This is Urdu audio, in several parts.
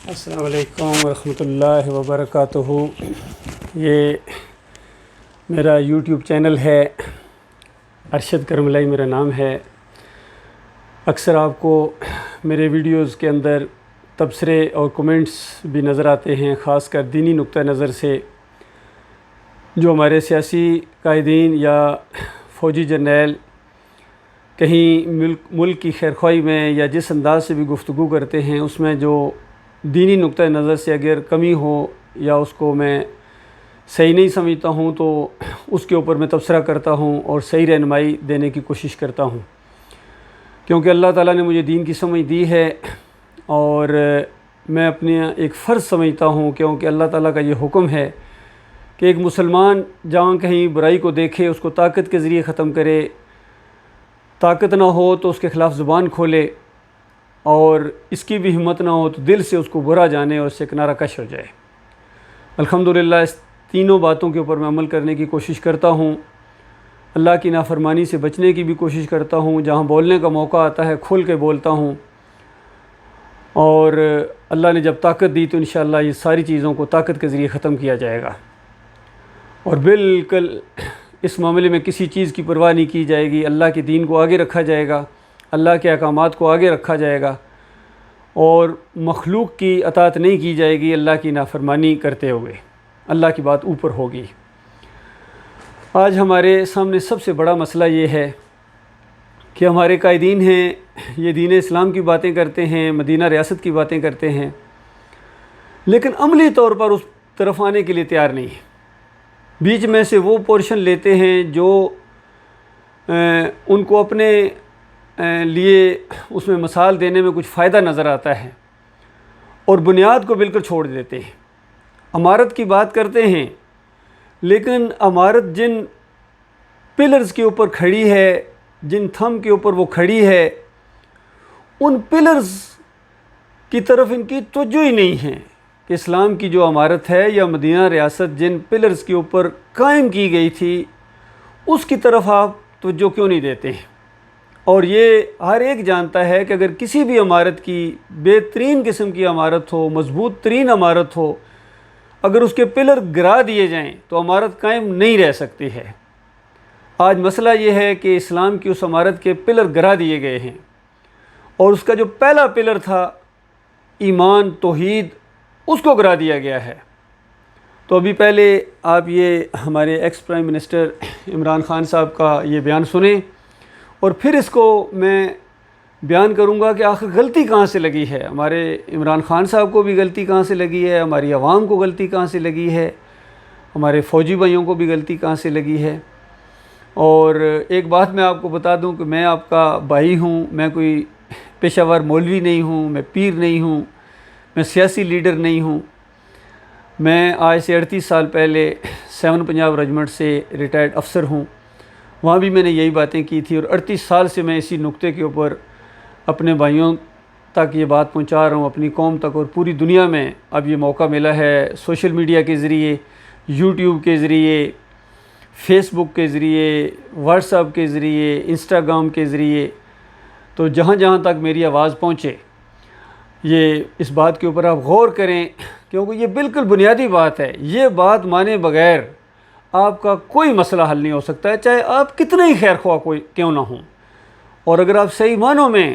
السلام علیکم ورحمۃ اللہ وبرکاتہ۔ یہ میرا یوٹیوب چینل ہے، ارشد کرملائی میرا نام ہے۔ اکثر آپ کو میرے ویڈیوز کے اندر تبصرے اور کمنٹس بھی نظر آتے ہیں، خاص کر دینی نقطہ نظر سے، جو ہمارے سیاسی قائدین یا فوجی جرنیل کہیں ملک کی خیرخواہی میں یا جس انداز سے بھی گفتگو کرتے ہیں، اس میں جو دینی نقطہ نظر سے اگر کمی ہو یا اس کو میں صحیح نہیں سمجھتا ہوں تو اس کے اوپر میں تبصرہ کرتا ہوں اور صحیح رہنمائی دینے کی کوشش کرتا ہوں، کیونکہ اللہ تعالیٰ نے مجھے دین کی سمجھ دی ہے اور میں اپنے ایک فرض سمجھتا ہوں، کیونکہ اللہ تعالیٰ کا یہ حکم ہے کہ ایک مسلمان جہاں کہیں برائی کو دیکھے اس کو طاقت کے ذریعے ختم کرے، طاقت نہ ہو تو اس کے خلاف زبان کھولے، اور اس کی بھی ہمت نہ ہو تو دل سے اس کو برا جانے اور اس سے کنارہ کش ہو جائے۔ الحمدللہ اس تینوں باتوں کے اوپر میں عمل کرنے کی کوشش کرتا ہوں، اللہ کی نافرمانی سے بچنے کی بھی کوشش کرتا ہوں، جہاں بولنے کا موقع آتا ہے کھول کے بولتا ہوں، اور اللہ نے جب طاقت دی تو انشاءاللہ یہ ساری چیزوں کو طاقت کے ذریعے ختم کیا جائے گا، اور بالکل اس معاملے میں کسی چیز کی پرواہ نہیں کی جائے گی۔ اللہ کے دین کو آگے رکھا جائے گا، اللہ کے احکامات کو آگے رکھا جائے گا، اور مخلوق کی اطاعت نہیں کی جائے گی اللہ کی نافرمانی کرتے ہوئے، اللہ کی بات اوپر ہوگی۔ آج ہمارے سامنے سب سے بڑا مسئلہ یہ ہے کہ ہمارے قائدین ہیں، یہ دین اسلام کی باتیں کرتے ہیں، مدینہ ریاست کی باتیں کرتے ہیں، لیکن عملی طور پر اس طرف آنے کے لیے تیار نہیں ہیں۔ بیچ میں سے وہ پورشن لیتے ہیں جو ان کو اپنے لیے اس میں مثال دینے میں کچھ فائدہ نظر آتا ہے، اور بنیاد کو بالکل چھوڑ دیتے ہیں۔ عمارت کی بات کرتے ہیں، لیکن عمارت جن پلرز کے اوپر کھڑی ہے، جن تھم کے اوپر وہ کھڑی ہے، ان پلرز کی طرف ان کی توجہ ہی نہیں ہے کہ اسلام کی جو عمارت ہے یا مدینہ ریاست جن پلرز کے اوپر قائم کی گئی تھی، اس کی طرف آپ توجہ کیوں نہیں دیتے ہیں؟ اور یہ ہر ایک جانتا ہے کہ اگر کسی بھی عمارت کی بہترین قسم کی عمارت ہو، مضبوط ترین عمارت ہو، اگر اس کے پلر گرا دیے جائیں تو عمارت قائم نہیں رہ سکتی ہے۔ آج مسئلہ یہ ہے کہ اسلام کی اس عمارت کے پلر گرا دیے گئے ہیں، اور اس کا جو پہلا پلر تھا ایمان توحید، اس کو گرا دیا گیا ہے۔ تو ابھی پہلے آپ یہ ہمارے ex prime minister Imran Khan صاحب کا یہ بیان سنیں، اور پھر اس کو میں بیان کروں گا کہ آخر غلطی کہاں سے لگی ہے۔ ہمارے عمران خان صاحب کو بھی غلطی کہاں سے لگی ہے، ہماری عوام کو غلطی کہاں سے لگی ہے، ہمارے فوجی بھائیوں کو بھی غلطی کہاں سے لگی ہے۔ اور ایک بات میں آپ کو بتا دوں کہ میں آپ کا بھائی ہوں، میں کوئی پیشہ ور مولوی نہیں ہوں، میں پیر نہیں ہوں، میں سیاسی لیڈر نہیں ہوں۔ میں آج سے 38 سال پہلے 7 پنجاب ریجمنٹ سے ریٹائرڈ افسر ہوں، وہاں بھی میں نے یہی باتیں کی تھی، اور 38 سال سے میں اسی نقطے کے اوپر اپنے بھائیوں تک یہ بات پہنچا رہا ہوں، اپنی قوم تک، اور پوری دنیا میں اب یہ موقع ملا ہے سوشل میڈیا کے ذریعے، یوٹیوب کے ذریعے، فیس بک کے ذریعے، واٹس ایپ کے ذریعے، انسٹاگرام کے ذریعے، تو جہاں جہاں تک میری آواز پہنچے، یہ اس بات کے اوپر آپ غور کریں، کیونکہ یہ بالکل بنیادی بات ہے۔ یہ بات مانے بغیر آپ کا کوئی مسئلہ حل نہیں ہو سکتا ہے، چاہے آپ کتنے ہی خیر خواہ کوئی کیوں نہ ہوں۔ اور اگر آپ صحیح معنوں میں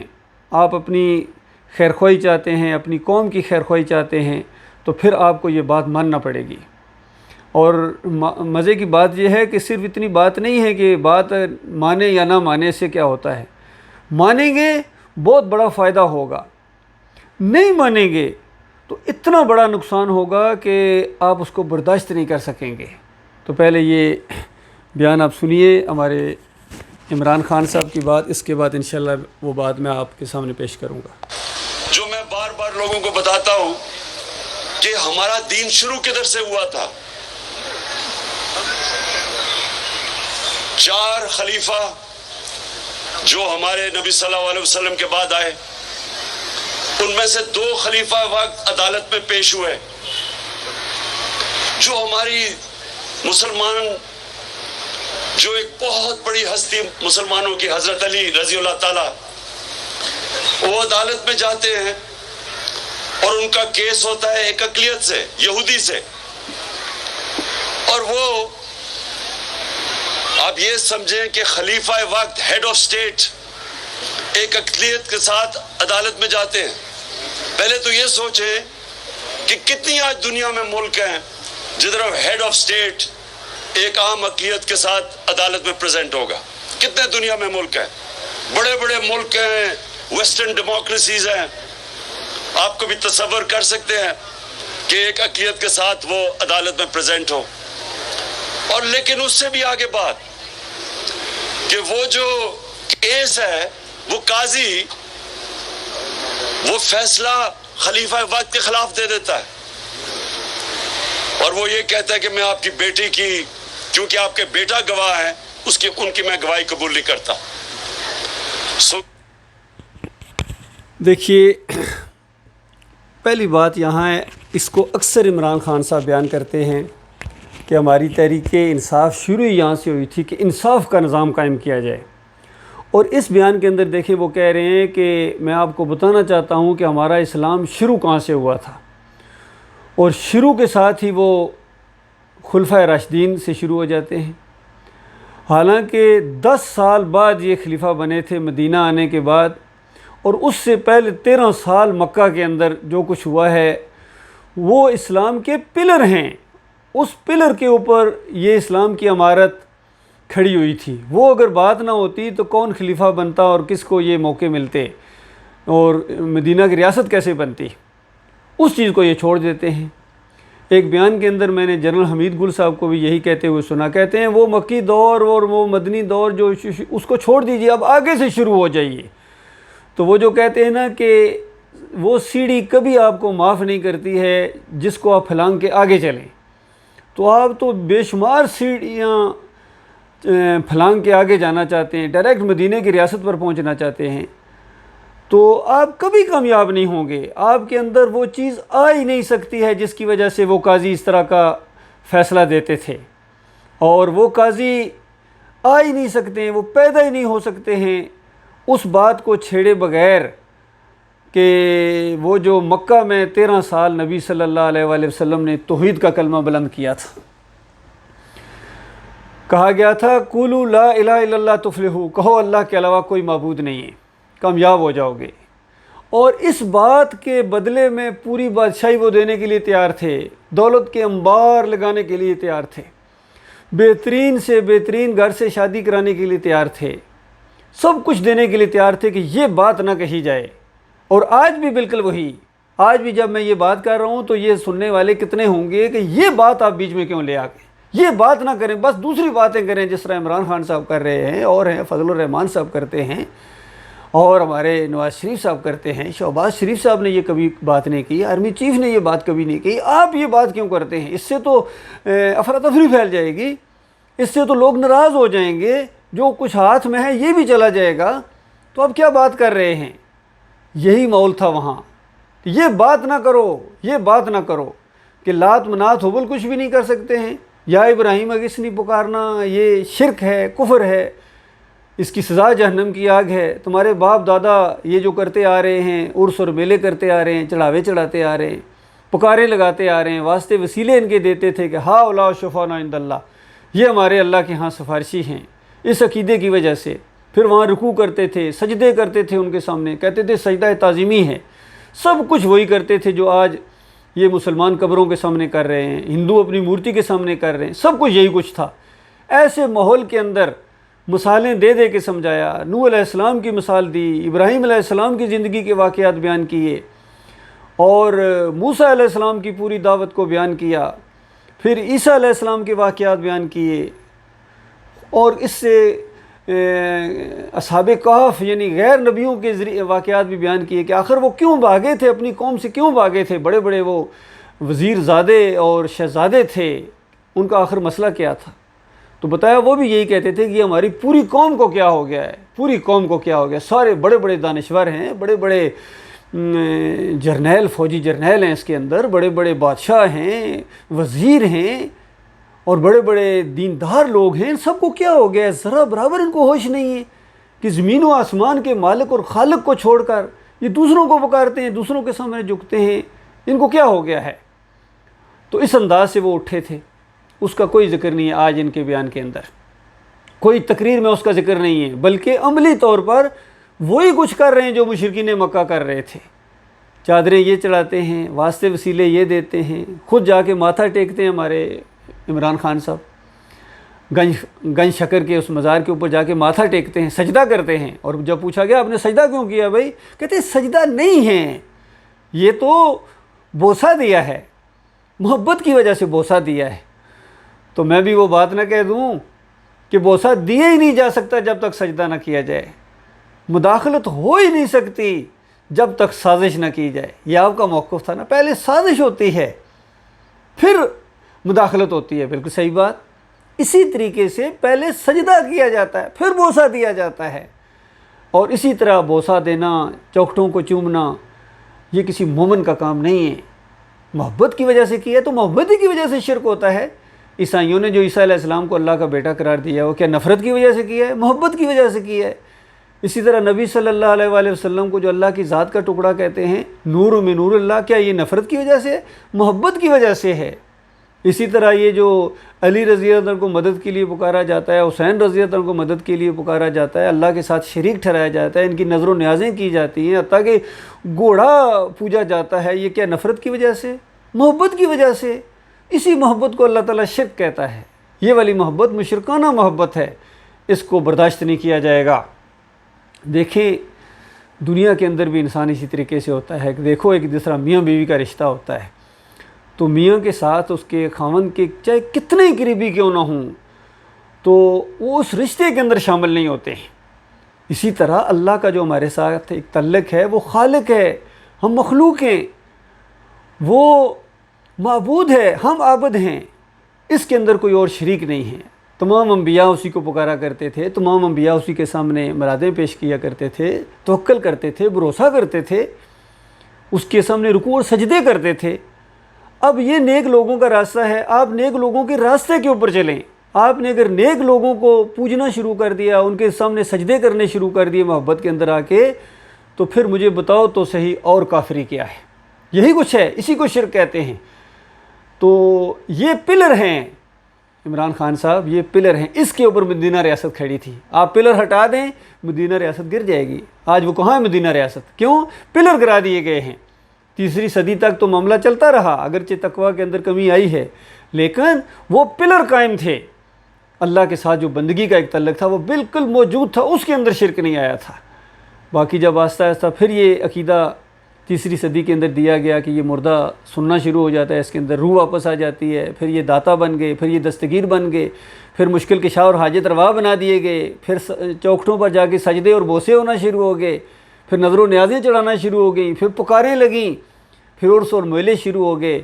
آپ اپنی خیر خواہی چاہتے ہیں، اپنی قوم کی خیر خواہی چاہتے ہیں، تو پھر آپ کو یہ بات ماننا پڑے گی۔ اور مزے کی بات یہ ہے کہ صرف اتنی بات نہیں ہے کہ بات مانے یا نہ مانے سے کیا ہوتا ہے، مانیں گے بہت بڑا فائدہ ہوگا، نہیں مانیں گے تو اتنا بڑا نقصان ہوگا کہ آپ اس کو برداشت نہیں کر سکیں گے۔ تو پہلے یہ بیان آپ سنیے ہمارے عمران خان صاحب کی بات، اس کے بعد انشاءاللہ وہ بات میں آپ کے سامنے پیش کروں گا۔ جو میں بار بار لوگوں کو بتاتا ہوں کہ ہمارا دین شروع کدھر سے ہوا تھا۔ 4 خلیفہ جو ہمارے نبی صلی اللہ علیہ وسلم کے بعد آئے، ان میں سے 2 خلیفہ وقت عدالت میں پیش ہوئے، جو ہماری مسلمان، جو ایک بہت بڑی ہستی مسلمانوں کی حضرت علی رضی اللہ تعالی، وہ عدالت میں جاتے ہیں اور ان کا کیس ہوتا ہے ایک اقلیت سے، یہودی سے، اور وہ آپ یہ سمجھیں کہ خلیفہ وقت ہیڈ آف سٹیٹ ایک اقلیت کے ساتھ عدالت میں جاتے ہیں۔ پہلے تو یہ سوچیں کہ کتنی آج دنیا میں ملک ہیں جدھر ہیڈ آف سٹیٹ ایک عام اقلیت کے ساتھ عدالت میں پریزنٹ ہوگا۔ کتنے دنیا میں ملک ہیں، بڑے بڑے ملک ہیں، ویسٹرن ڈیموکریسیز ہیں، آپ کو بھی تصور کر سکتے ہیں کہ ایک اقلیت کے ساتھ وہ عدالت میں پریزنٹ ہو۔ اور لیکن اس سے بھی آگے بات کہ وہ جو کیس ہے وہ قاضی وہ فیصلہ خلیفہ وقت کے خلاف دے دیتا ہے، اور وہ یہ کہتا ہے کہ میں آپ کی بیٹی کی، کیونکہ آپ کے بیٹا گواہ ہیں، ان کی میں گواہی قبول نہیں کرتا۔ دیکھیے، پہلی بات یہاں ہے، اس کو اکثر عمران خان صاحب بیان کرتے ہیں کہ ہماری تحریک انصاف شروع ہی یہاں سے ہوئی تھی کہ انصاف کا نظام قائم کیا جائے، اور اس بیان کے اندر دیکھیں وہ کہہ رہے ہیں کہ میں آپ کو بتانا چاہتا ہوں کہ ہمارا اسلام شروع کہاں سے ہوا تھا، اور شروع کے ساتھ ہی وہ خلفۂ راشدین سے شروع ہو جاتے ہیں۔ حالانکہ 10 سال بعد یہ خلیفہ بنے تھے مدینہ آنے کے بعد، اور اس سے پہلے 13 سال مکہ کے اندر جو کچھ ہوا ہے وہ اسلام کے پلر ہیں، اس پلر کے اوپر یہ اسلام کی عمارت کھڑی ہوئی تھی۔ وہ اگر بات نہ ہوتی تو کون خلیفہ بنتا اور کس کو یہ موقع ملتے اور مدینہ کی ریاست کیسے بنتی، اس چیز کو یہ چھوڑ دیتے ہیں۔ ایک بیان کے اندر میں نے جنرل حمید گل صاحب کو بھی یہی کہتے ہوئے سنا، کہتے ہیں وہ مکی دور اور وہ مدنی دور جو اس کو چھوڑ دیجئے، اب آگے سے شروع ہو جائیے۔ تو وہ جو کہتے ہیں نا کہ وہ سیڑھی کبھی آپ کو معاف نہیں کرتی ہے جس کو آپ پھلانگ کے آگے چلیں، تو آپ تو بے شمار سیڑھیاں پھلانگ کے آگے جانا چاہتے ہیں، ڈائریکٹ مدینہ کی ریاست پر پہنچنا چاہتے ہیں، تو آپ کبھی کامیاب نہیں ہوں گے۔ آپ کے اندر وہ چیز آ ہی نہیں سکتی ہے جس کی وجہ سے وہ قاضی اس طرح کا فیصلہ دیتے تھے، اور وہ قاضی آ ہی نہیں سکتے ہیں، وہ پیدا ہی نہیں ہو سکتے ہیں اس بات کو چھیڑے بغیر کہ وہ جو مکہ میں 13 سال نبی صلی اللہ علیہ وآلہ وسلم نے توحید کا کلمہ بلند کیا تھا۔ کہا گیا تھا قولوا لا الہ الا اللہ تفلحوا، کہو اللہ کے علاوہ کوئی معبود نہیں ہے، کامیاب ہو جاؤ گے۔ اور اس بات کے بدلے میں پوری بادشاہی وہ دینے کے لیے تیار تھے، دولت کے انبار لگانے کے لیے تیار تھے، بہترین سے بہترین گھر سے شادی کرانے کے لیے تیار تھے، سب کچھ دینے کے لیے تیار تھے کہ یہ بات نہ کہی جائے۔ اور آج بھی بالکل وہی، آج بھی جب میں یہ بات کر رہا ہوں تو یہ سننے والے کتنے ہوں گے کہ یہ بات آپ بیچ میں کیوں لے آ گئے، یہ بات نہ کریں، بس دوسری باتیں کریں جس طرح عمران خان صاحب کر رہے ہیں، اور ہیں فضل الرحمان صاحب کرتے ہیں، اور ہمارے نواز شریف صاحب کرتے ہیں، شہباز شریف صاحب نے یہ کبھی بات نہیں کی، آرمی چیف نے یہ بات کبھی نہیں کی۔ آپ یہ بات کیوں کرتے ہیں؟ اس سے تو افراتفری پھیل جائے گی، اس سے تو لوگ ناراض ہو جائیں گے، جو کچھ ہاتھ میں ہے یہ بھی چلا جائے گا، تو آپ کیا بات کر رہے ہیں؟ یہی ماحول تھا وہاں، یہ بات نہ کرو، یہ بات نہ کرو کہ لات منات حبل کچھ بھی نہیں کر سکتے ہیں، یا ابراہیم اغثنی پکارنا یہ شرک ہے، کفر ہے، اس کی سزا جہنم کی آگ ہے۔ تمہارے باپ دادا یہ جو کرتے آ رہے ہیں، عرس اور میلے کرتے آ رہے ہیں، چڑھاوے چڑھاتے آ رہے ہیں، پکارے لگاتے آ رہے ہیں، واسطے وسیلے ان کے دیتے تھے کہ ہا اولا شفانا عند اللہ، یہ ہمارے اللہ کے ہاں سفارشی ہیں، اس عقیدے کی وجہ سے۔ پھر وہاں رکوع کرتے تھے، سجدے کرتے تھے ان کے سامنے، کہتے تھے سجدہ تعظیمی ہے، سب کچھ وہی کرتے تھے جو آج یہ مسلمان قبروں کے سامنے کر رہے ہیں، ہندو اپنی مورتی کے سامنے کر رہے ہیں، سب کچھ یہی کچھ تھا۔ ایسے ماحول کے اندر مثالیں دے دے کے سمجھایا، نوح علیہ السلام کی مثال دی، ابراہیم علیہ السلام کی زندگی کے واقعات بیان کیے، اور موسیٰ علیہ السلام کی پوری دعوت کو بیان کیا، پھر عیسیٰ علیہ السلام کے واقعات بیان کیے، اور اس سے اصحاب کہف یعنی غیر نبیوں کے ذریعے واقعات بھی بیان کیے کہ آخر وہ کیوں بھاگے تھے، اپنی قوم سے کیوں بھاگے تھے، بڑے بڑے وہ وزیر زادے اور شہزادے تھے، ان کا آخر مسئلہ کیا تھا۔ تو بتایا وہ بھی یہی کہتے تھے کہ یہ ہماری پوری قوم کو کیا ہو گیا ہے، پوری قوم کو کیا ہو گیا، سارے بڑے بڑے دانشور ہیں، بڑے بڑے جرنیل، فوجی جرنیل ہیں اس کے اندر، بڑے بڑے بادشاہ ہیں، وزیر ہیں، اور بڑے بڑے دیندار لوگ ہیں، ان سب کو کیا ہو گیا ہے؟ ذرا برابر ان کو ہوش نہیں ہے کہ زمین و آسمان کے مالک اور خالق کو چھوڑ کر یہ دوسروں کو پکارتے ہیں، دوسروں کے سامنے جھکتے ہیں۔ ان کو کیا ہو گیا ہے؟ تو اس انداز سے وہ اٹھے تھے، اس کا کوئی ذکر نہیں ہے آج ان کے بیان کے اندر، کوئی تقریر میں اس کا ذکر نہیں ہے، بلکہ عملی طور پر وہی کچھ کر رہے ہیں جو مشرکین مکہ کر رہے تھے۔ چادریں یہ چڑھاتے ہیں، واسطے وسیلے یہ دیتے ہیں، خود جا کے ماتھا ٹیکتے ہیں ہمارے عمران خان صاحب، گنج شکر کے اس مزار کے اوپر جا کے ماتھا ٹیکتے ہیں، سجدہ کرتے ہیں۔ اور جب پوچھا گیا آپ نے سجدہ کیوں کیا بھائی؟ کہتے ہیں سجدہ نہیں ہے، یہ تو بوسہ دیا ہے، محبت کی وجہ سے بوسہ دیا ہے۔ تو میں بھی وہ بات نہ کہہ دوں کہ بوسہ دیا ہی نہیں جا سکتا جب تک سجدہ نہ کیا جائے، مداخلت ہو ہی نہیں سکتی جب تک سازش نہ کی جائے۔ یہ آپ کا موقف تھا نا، پہلے سازش ہوتی ہے پھر مداخلت ہوتی ہے، بالکل صحیح بات۔ اسی طریقے سے پہلے سجدہ کیا جاتا ہے پھر بوسہ دیا جاتا ہے، اور اسی طرح بوسہ دینا، چوکھٹوں کو چومنا، یہ کسی مومن کا کام نہیں ہے۔ محبت کی وجہ سے کیا ہے تو محبت ہی کی وجہ سے شرک ہوتا ہے۔ عیسائیوں نے جو عیسیٰ علیہ السلام کو اللہ کا بیٹا قرار دیا وہ کیا نفرت کی وجہ سے کیا ہے؟ محبت کی وجہ سے کیا ہے۔ اسی طرح نبی صلی اللہ علیہ وآلہ وسلم کو جو اللہ کی ذات کا ٹکڑا کہتے ہیں، نور من نور اللہ، کیا یہ نفرت کی وجہ سے؟ محبت کی وجہ سے ہے۔ اسی طرح یہ جو علی رضی اللہ عنہ کو مدد کے لیے پکارا جاتا ہے، حسین رضی اللہ عنہ کو مدد کے لیے پکارا جاتا ہے، اللہ کے ساتھ شریک ٹھہرایا جاتا ہے، ان کی نظر و نیازیں کی جاتی ہیں، حتیٰ کہ گھوڑا پوجا جاتا ہے، یہ کیا نفرت کی وجہ سے؟ محبت کی وجہ سے۔ اسی محبت کو اللہ تعالیٰ شرک کہتا ہے۔ یہ والی محبت مشرکانہ محبت ہے، اس کو برداشت نہیں کیا جائے گا۔ دیکھیں دنیا کے اندر بھی انسان اسی طریقے سے ہوتا ہے کہ دیکھو ایک دوسرا میاں بیوی کا رشتہ ہوتا ہے، تو میاں کے ساتھ اس کے خاوند کے چاہے کتنے قریبی کیوں نہ ہوں تو وہ اس رشتے کے اندر شامل نہیں ہوتے ہیں۔ اسی طرح اللہ کا جو ہمارے ساتھ ایک تعلق ہے، وہ خالق ہے، ہم مخلوق ہیں، وہ معبود ہے، ہم عابد ہیں، اس کے اندر کوئی اور شریک نہیں ہے۔ تمام انبیاء اسی کو پکارا کرتے تھے، تمام انبیاء اسی کے سامنے مرادیں پیش کیا کرتے تھے، توکل کرتے تھے، بھروسہ کرتے تھے، اس کے سامنے رکوع اور سجدے کرتے تھے۔ اب یہ نیک لوگوں کا راستہ ہے، آپ نیک لوگوں کے راستے کے اوپر چلیں۔ آپ نے اگر نیک لوگوں کو پوجنا شروع کر دیا، ان کے سامنے سجدے کرنے شروع کر دیے محبت کے اندر آ کے، تو پھر مجھے بتاؤ تو صحیح اور کافری کیا ہے؟ یہی کچھ ہے، اسی کو شرک کہتے ہیں۔ تو یہ پلر ہیں عمران خان صاحب، یہ پلر ہیں، اس کے اوپر مدینہ ریاست کھڑی تھی۔ آپ پلر ہٹا دیں مدینہ ریاست گر جائے گی۔ آج وہ کہاں ہے مدینہ ریاست؟ کیوں؟ پلر گرا دیے گئے ہیں۔ 3 صدی تک تو معاملہ چلتا رہا، اگرچہ تقویٰ کے اندر کمی آئی ہے، لیکن وہ پلر قائم تھے۔ اللہ کے ساتھ جو بندگی کا ایک تعلق تھا وہ بالکل موجود تھا، اس کے اندر شرک نہیں آیا تھا۔ باقی جب آہستہ آہستہ پھر یہ عقیدہ 3 صدی کے اندر دیا گیا کہ یہ مردہ سننا شروع ہو جاتا ہے، اس کے اندر روح واپس آ جاتی ہے، پھر یہ داتا بن گئے، پھر یہ دستگیر بن گئے، پھر مشکل کشا اور حاجت روا بنا دیے گئے، پھر چوکھٹوں پر جا کے سجدے اور بوسے ہونا شروع ہو گئے، پھر نظر و نیازیں چڑھانا شروع ہو گئیں، پھر پکاریں لگیں، پھر عرس اور میلے شروع ہو گئے،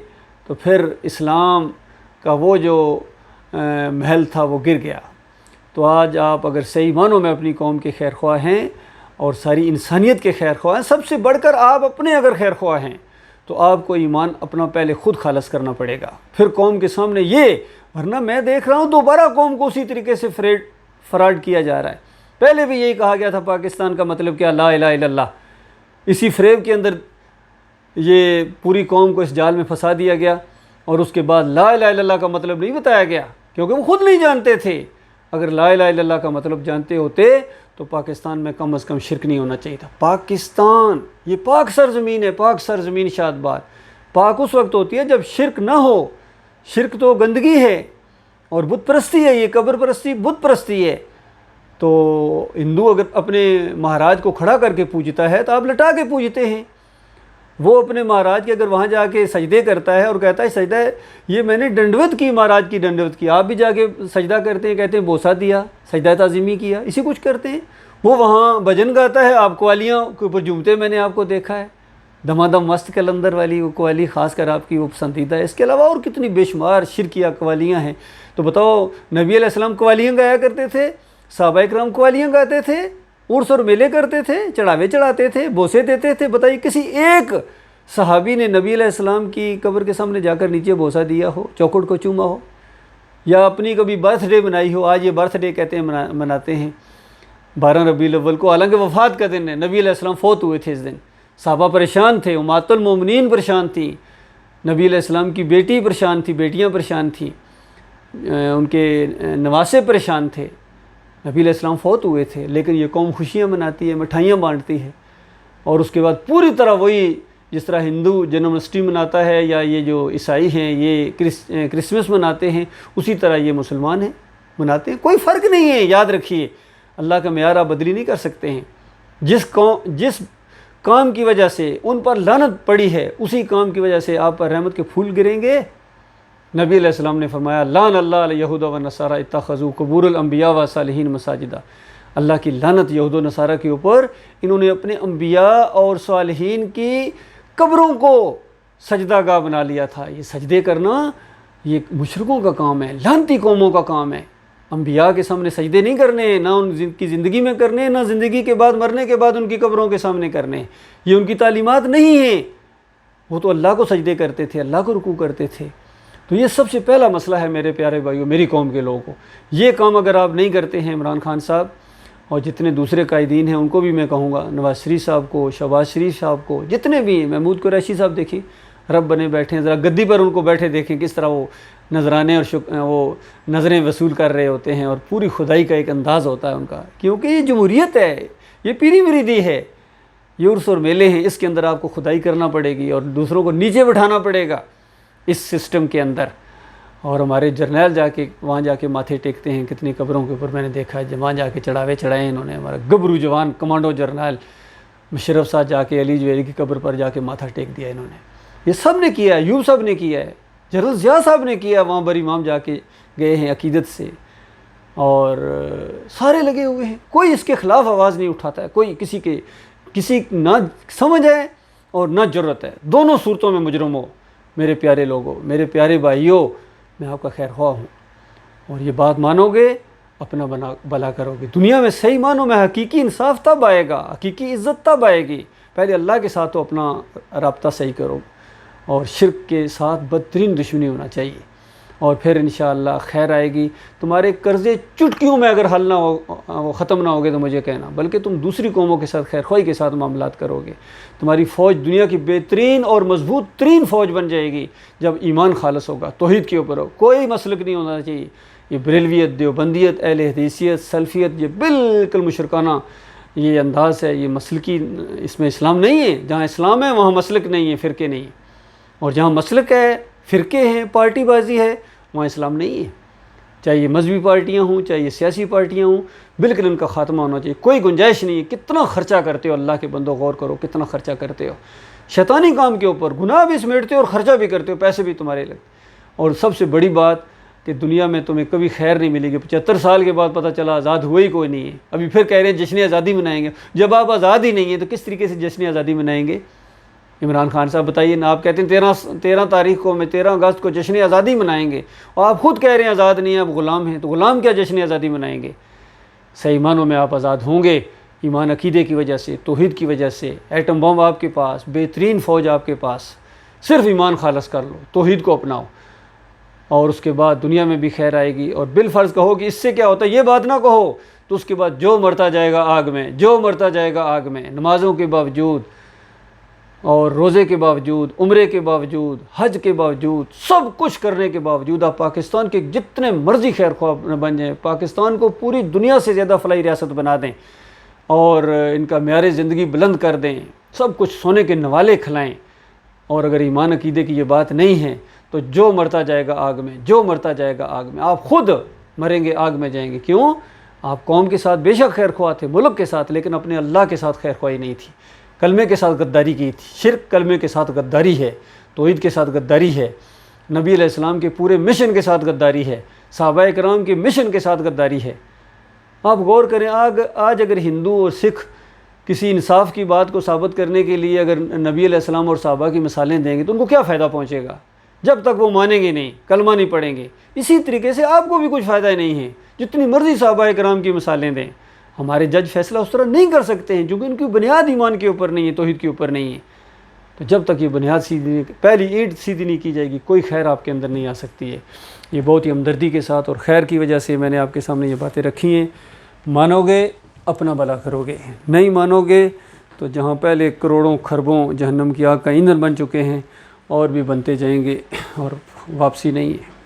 تو پھر اسلام کا وہ جو محل تھا وہ گر گیا۔ تو آج آپ اگر صحیح معنوں میں اپنی قوم کے خیر خواہ ہیں اور ساری انسانیت کے خیر خواہ ہیں، سب سے بڑھ کر آپ اپنے اگر خیر خواہ ہیں تو آپ کو ایمان اپنا پہلے خود خالص کرنا پڑے گا، پھر قوم کے سامنے یہ، ورنہ میں دیکھ رہا ہوں دوبارہ قوم کو اسی طریقے سے فراڈ کیا جا رہا ہے۔ پہلے بھی یہی کہا گیا تھا پاکستان کا مطلب کیا؟ لا الہ الا اللہ۔ اسی فریب کے اندر یہ پوری قوم کو اس جال میں پھنسا دیا گیا، اور اس کے بعد لا الہ الا اللہ کا مطلب نہیں بتایا گیا، کیونکہ وہ خود نہیں جانتے تھے۔ اگر لا الہ الا اللہ کا مطلب جانتے ہوتے تو پاکستان میں کم از کم شرک نہیں ہونا چاہیے تھا۔ پاکستان یہ پاک سرزمین ہے، پاک سرزمین شاد باد۔ پاک اس وقت ہوتی ہے جب شرک نہ ہو۔ شرک تو گندگی ہے اور بت پرستی ہے، یہ قبر پرستی بت پرستی ہے۔ تو ہندو اگر اپنے مہاراج کو کھڑا کر کے پوجتا ہے تو آپ لٹا کے پوجتے ہیں۔ وہ اپنے مہاراج کے اگر وہاں جا کے سجدے کرتا ہے اور کہتا ہے سجدہ ہے یہ میں نے ڈنڈوت کی، مہاراج کی ڈنڈوت کی، آپ بھی جا کے سجدہ کرتے ہیں، کہتے ہیں بوسہ دیا، سجدہ تعظیمی کیا، اسی کچھ کرتے ہیں۔ وہ وہاں بھجن گاتا ہے، آپ قوالیاں کے اوپر جھومتے میں نے آپ کو دیکھا ہے، دمادم مست کلندر والی وہ قوالی خاص کر آپ کی وہ پسندیدہ ہے۔ اس کے علاوہ اور کتنی بے شمار شرکیہ قوالیاں ہیں۔ تو بتاؤ نبی علیہ السلام قوالیاں گایا کرتے تھے، صحابہ کرام قوالیاں گاتے تھے، عرس اور میلے کرتے تھے، چڑھاوے چڑھاتے تھے، بوسے دیتے تھے۔ بتائیے کسی ایک صحابی نے نبی علیہ السلام کی قبر کے سامنے جا کر نیچے بوسہ دیا ہو، چوکھٹ کو چوما ہو، یا اپنی کبھی برتھ ڈے منائی ہو؟ آج یہ برتھ ڈے کہتے ہیں مناتے ہیں 12 ربیع الاول کو، حالانکہ وفات کا دن ہے، نبی علیہ السلام فوت ہوئے تھے اس دن۔ صحابہ پریشان تھے، امہات المومنین پریشان تھیں، نبی علیہ السلام کی بیٹی پریشان تھی، بیٹیاں پریشان تھیں، ان کے نواسے پریشان تھے، نبی علیہ السلام فوت ہوئے تھے، لیکن یہ قوم خوشیاں مناتی ہے، مٹھائیاں بانٹتی ہے، اور اس کے بعد پوری طرح وہی جس طرح ہندو جنم اشٹمی مناتا ہے یا یہ جو عیسائی ہیں یہ کرسمس مناتے ہیں، اسی طرح یہ مسلمان ہیں مناتے ہیں۔ کوئی فرق نہیں ہے، یاد رکھیے اللہ کا معیار آپ بدلی نہیں کر سکتے ہیں۔ جس کام کی وجہ سے ان پر لعنت پڑی ہے اسی کام کی وجہ سے آپ پر رحمت کے پھول گریں گے۔ نبی علیہ السلام نے فرمایا لعن اللہ الیہود و نصارى اتخذوا قبور الانبیاء و صالحین مساجدا، اللہ کی لعنت یہود و نصارہ کے اوپر، انہوں نے اپنے انبیاء اور صالحین کی قبروں کو سجدہ گاہ بنا لیا تھا۔ یہ سجدے کرنا یہ مشرکوں کا کام ہے، لعنتی قوموں کا کام ہے۔ انبیاء کے سامنے سجدے نہیں کرنے، نہ ان کی زندگی میں کرنے، نہ زندگی کے بعد مرنے کے بعد ان کی قبروں کے سامنے کرنے، یہ ان کی تعلیمات نہیں ہیں۔ وہ تو اللہ کو سجدے کرتے تھے، اللہ کو رکوع کرتے تھے۔ تو یہ سب سے پہلا مسئلہ ہے میرے پیارے بھائیوں، میری قوم کے لوگوں کو، یہ کام اگر آپ نہیں کرتے ہیں، عمران خان صاحب اور جتنے دوسرے قائدین ہیں ان کو بھی میں کہوں گا، نواز شریف صاحب کو، شہباز شریف صاحب کو، جتنے بھی ہیں، محمود قریشی صاحب دیکھیں رب بنے بیٹھے ہیں، ذرا گدی پر ان کو بیٹھے دیکھیں کس طرح وہ نذرانے اور وہ نظریں وصول کر رہے ہوتے ہیں، اور پوری خدائی کا ایک انداز ہوتا ہے ان کا، کیونکہ یہ جمہوریت ہے، یہ پیری مریدی ہے، یہ عرس اور میلے ہیں، اس کے اندر آپ کو خدائی کرنا پڑے گی اور دوسروں کو نیچے بٹھانا پڑے گا اس سسٹم کے اندر۔ اور ہمارے جرنیل وہاں جا کے ماتھے ٹیکتے ہیں، کتنی قبروں کے اوپر میں نے دیکھا ہے، وہاں جا کے چڑھاوے چڑھائے ہیں انہوں نے۔ ہمارا گبرو جوان کمانڈو جرنیل مشرف صاحب جا کے علی جویری کی قبر پر جا کے ماتھا ٹیک دیا انہوں نے، یہ سب نے کیا ہے، ایوب صاحب نے کیا ہے، جنرل ضیاء صاحب نے کیا، وہاں بر امام جا کے گئے ہیں عقیدت سے، اور سارے لگے ہوئے ہیں، کوئی اس کے خلاف آواز نہیں اٹھاتا ہے، کوئی کسی نہ سمجھ ہے اور نہ جرت ہے، دونوں صورتوں میں مجرم ہو۔ میرے پیارے لوگوں، میرے پیارے بھائیوں، میں آپ کا خیر خواہ ہوں، اور یہ بات مانو گے اپنا بھلا کرو گے، دنیا میں صحیح معنوں میں حقیقی انصاف تب آئے گا، حقیقی عزت تب آئے گی، پہلے اللہ کے ساتھ تو اپنا رابطہ صحیح کرو، اور شرک کے ساتھ بدترین دشمنی ہونا چاہیے، اور پھر انشاءاللہ خیر آئے گی۔ تمہارے قرضے چٹکیوں میں اگر حل نہ ہو، وہ ختم نہ ہوگے تو مجھے کہنا، بلکہ تم دوسری قوموں کے ساتھ خیر خواہی کے ساتھ معاملات کرو گے، تمہاری فوج دنیا کی بہترین اور مضبوط ترین فوج بن جائے گی جب ایمان خالص ہوگا، توحید کے اوپر ہو، کوئی مسلک نہیں ہونا چاہیے، یہ بریلویت، دیوبندیت، اہل حدیثیت، سلفیت، یہ بالکل مشرکانہ یہ انداز ہے، یہ مسلکی، اس میں اسلام نہیں ہے، جہاں اسلام ہے وہاں مسلک نہیں ہے، فرقے نہیں ہیں، اور جہاں مسلک ہے، فرقے ہیں، پارٹی بازی ہے، وہاں اسلام نہیں ہے، چاہے یہ مذہبی پارٹیاں ہوں، چاہے یہ سیاسی پارٹیاں ہوں، بالکل ان کا خاتمہ ہونا چاہیے، کوئی گنجائش نہیں ہے۔ کتنا خرچہ کرتے ہو اللہ کے بندو، غور کرو کتنا خرچہ کرتے ہو شیطانی کام کے اوپر، گناہ بھی سمیٹتے ہو اور خرچہ بھی کرتے ہو، پیسے بھی تمہارے لگتے، اور سب سے بڑی بات کہ دنیا میں تمہیں کبھی خیر نہیں ملے گی۔ 75 سال کے بعد پتہ چلا آزاد ہوئے ہی کوئی نہیں ہے، ابھی پھر کہہ رہے ہیں جشن آزادی منائیں گے، جب آپ آزاد ہی نہیں ہیں تو کس طریقے سے جشن آزادی منائیں گے؟ عمران خان صاحب بتائیے نا، آپ کہتے ہیں 13 تاریخ کو، میں 13 اگست کو جشن آزادی منائیں گے، اور آپ خود کہہ رہے ہیں آزاد نہیں ہیں، آپ غلام ہیں، تو غلام کیا جشن آزادی منائیں گے؟ صحیح معنوں میں آپ آزاد ہوں گے، ایمان عقیدے کی وجہ سے، توحید کی وجہ سے، ایٹم بم آپ کے پاس، بہترین فوج آپ کے پاس، صرف ایمان خالص کر لو، توحید کو اپناؤ، اور اس کے بعد دنیا میں بھی خیر آئے گی۔ اور بالفرض کہو کہ اس سے کیا ہوتا ہے، یہ بات نہ کہو، تو اس کے بعد جو مرتا جائے گا آگ میں، جو مرتا جائے گا آگ میں، نمازوں کے باوجود اور روزے کے باوجود، عمرے کے باوجود، حج کے باوجود، سب کچھ کرنے کے باوجود، آپ پاکستان کے جتنے مرضی خیر خواہ بن جائیں، پاکستان کو پوری دنیا سے زیادہ فلاحی ریاست بنا دیں اور ان کا معیار زندگی بلند کر دیں، سب کچھ سونے کے نوالے کھلائیں، اور اگر ایمان عقیدے کی یہ بات نہیں ہے تو جو مرتا جائے گا آگ میں، جو مرتا جائے گا آگ میں، آپ خود مریں گے، آگ میں جائیں گے۔ کیوں؟ آپ قوم کے ساتھ بے شک خیر خواہ تھے، ملک کے ساتھ، لیکن اپنے اللہ کے ساتھ خیر خواہی نہیں تھی، کلمے کے ساتھ غداری کی تھی۔ شرک کلمے کے ساتھ غداری ہے، توحید کے ساتھ غداری ہے، نبی علیہ السلام کے پورے مشن کے ساتھ غداری ہے، صحابہ کرام کے مشن کے ساتھ غداری ہے۔ آپ غور کریں، آج اگر ہندو اور سکھ کسی انصاف کی بات کو ثابت کرنے کے لیے اگر نبی علیہ السلام اور صحابہ کی مثالیں دیں گے تو ان کو کیا فائدہ پہنچے گا؟ جب تک وہ مانیں گے نہیں، کلمہ نہیں پڑھیں گے۔ اسی طریقے سے آپ کو بھی کچھ فائدہ نہیں ہے، جتنی مرضی صحابہ کرام کی مثالیں دیں، ہمارے جج فیصلہ اس طرح نہیں کر سکتے ہیں، کیونکہ ان کی بنیاد ایمان کے اوپر نہیں ہے، توحید کے اوپر نہیں ہے۔ تو جب تک یہ بنیاد سیدھی نہیں، پہلی اینٹ سیدھی نہیں کی جائے گی، کوئی خیر آپ کے اندر نہیں آ سکتی ہے۔ یہ بہت ہی ہمدردی کے ساتھ اور خیر کی وجہ سے میں نے آپ کے سامنے یہ باتیں رکھی ہیں۔ مانو گے اپنا بھلا کرو گے، نہیں مانو گے تو جہاں پہلے کروڑوں خربوں جہنم کی آگ کا ایندھن بن چکے ہیں اور بھی بنتے جائیں گے اور واپسی نہیں ہے۔